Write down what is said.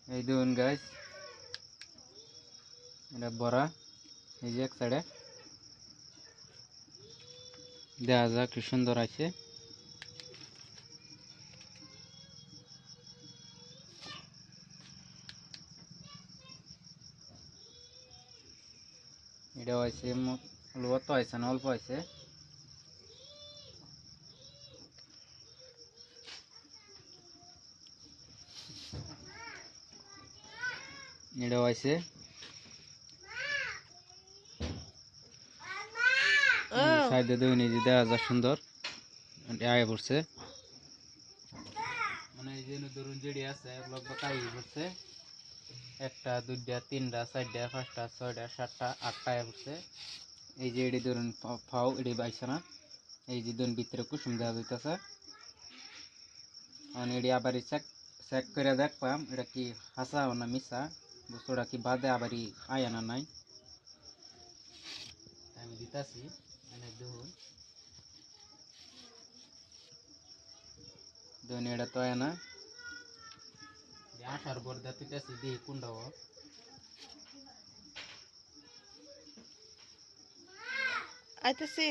এই দেখুন গাইস, এটা বড়া। এই যে এক সাইডে দেখা যাক কি সুন্দর আছে। এটা হয়েছে অল্প হয়েছে না, অল্প হয়েছে। এটা হয়েছে সাইডে দেখুন, এই যে দেখা যায় সুন্দর আগে পড়ছে। মানে এই যে ধরুন যেটি আছে লগভগ আগে পড়ছে। একটা, দুইটা, তিনটা, চারটা, পাঁচটা, ছয়টা, সাতটা, আটটা আগে পড়ছে। এই যে এটি ধরুন ফাও, এটি বাইছে না। এই যে ধরুন ভিতরে কুসুম দেওয়া যাইতেছে। মানে এটি আবার চেক চেক করে দেখলাম এটা কি হাসা না মিশা, বস্তুটা কি বাদে আবারই আয় না নাই। আমি দিতেছি, দেখুন দেখুন এটা তো আয় না। আসার পর দিতেছি, দেখি কোনটা আইতেছি।